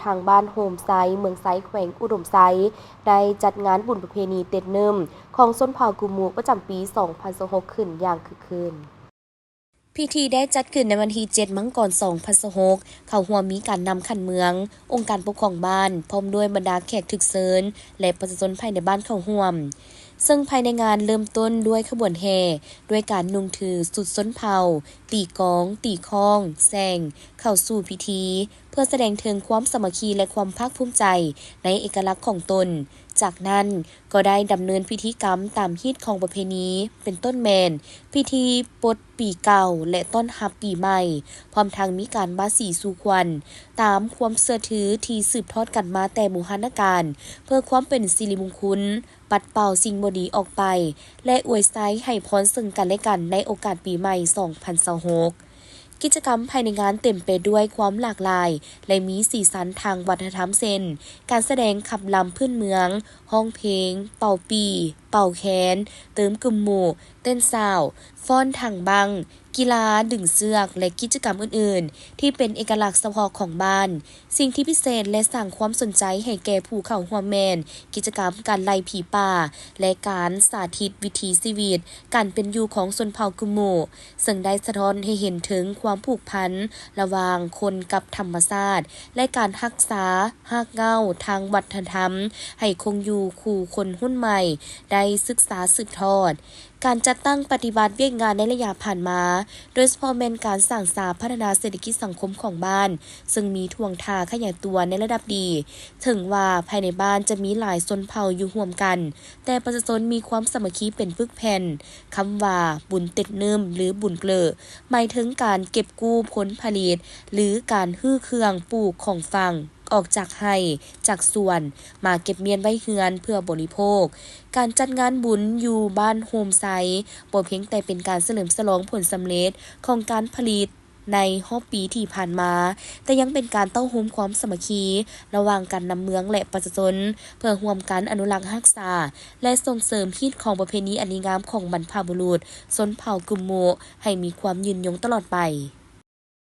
ทางบ้านโฮมไซต์เมืองไซต์แขวงอุดมไซต์ได้จัดงานบุญประเพณีเต็ดเนิ่มของชนเผ่ากุมูกประจำปี 2026 ขึ้นอย่างคึกคืนพิธีได้จัดขึ้นในวันที่ 7 มังกร 2026เข้าร่วมมีการนำขันเมือง องค์การปกครองบ้านพร้อมด้วยบรรดาแขกถึกเชิญและประชาชนภายในบ้านเข้าร่วม ซึ่งภายในงานเริ่มต้นด้วยขบวนแห่ด้วยการนุ่งถือสุดชนเผ่า ตีกลอง ตีค้อง แซงเข้าสู่พิธี เพื่อแสดงถึงความสามัคคีและความภาคภูมิใจในเอกลักษณ์ของตน จากนั้นก็ได้ดำเนินพิธีกรรมตามฮีตของประเพณีเป็นต้นแมนพิธีปลดปีเก่าและต้อนรับปีใหม่ พร้อมทั้งมีการบาสีสู่ควันตามความเชื่อถือที่สืบทอดกันมาแต่โบราณกาลเพื่อความเป็นสิริมงคลปัดเป่าสิ่งบ่ดีออกไปและอวยไซให้พรซึ่งกันและกันในโอกาสปีใหม่ 2026 กิจกรรมภายในงานเต็มไปด้วยความหลากหลายและมีสีสันทางวัฒนธรรมเช่นการแสดงขับลำพื้นเมืองห้องเพลงเป่าปีเป่าแคนเติมกึมหมู่เต้นสาวฟ้อนถังบังกีฬาดึงเสือกและกิจกรรมอื่นๆที่เป็นเอกลักษณ์เฉพาะของบ้านสิ่งที่พิเศษและสร้างความสนใจให้แก่ผู้เข้าร่วมแมนกิจกรรมการไล่ผีป่าและการสาธิตวิถีชีวิตการเป็นอยู่ของชนเผ่ากุโมซึ่งได้สะท้อนให้เห็นถึงความผูกพันระหว่างคนกับธรรมชาติและการรักษารากเหง้าทางวัฒนธรรมให้คงอยู่คู่คนรุ่นใหม่ได้ศึกษาสืบทอดการจัดตั้งปฏิบัติเวียกงานในระยะผ่านมาโดยเฉพาะแม่นการสร้างสาพัฒนาเศรษฐกิจสังคมของบ้านซึ่งมีท่วงท่าขยายตัวในระดับดีถึงว่าภายในบ้านจะมีหลายชนเผ่าอยู่ร่วมกันแต่ประชาชนมีความสามัคคีเป็นปึกแผ่นคำว่าบุญเต็ดเนิ่มหรือบุญเกลอหมายถึงการเก็บกู้ผลผลิตหรือการฮื้อเครื่องปลูกของฟังออกจากไร่จากสวนมาเก็บเมียนไว้เฮือนเพื่อบริโภคการจัดงานบุญอยู่บ้านโฮมไซต์บ่เพียงแต่เป็นการเฉลิมฉลองผลสำเร็จของการผลิตในรอบปีที่ผ่านมาแต่ยังเป็นการเต้าโฮมความสามัคคีระหว่างการนำเมืองและประชาชนเพื่อร่วมกันอนุรักษ์รักษาและส่งเสริมฮีตของประเพณีอันดีงามของบรรพบุรุษชนเผ่ากลุ่มโมให้มีความยืนยงตลอดไป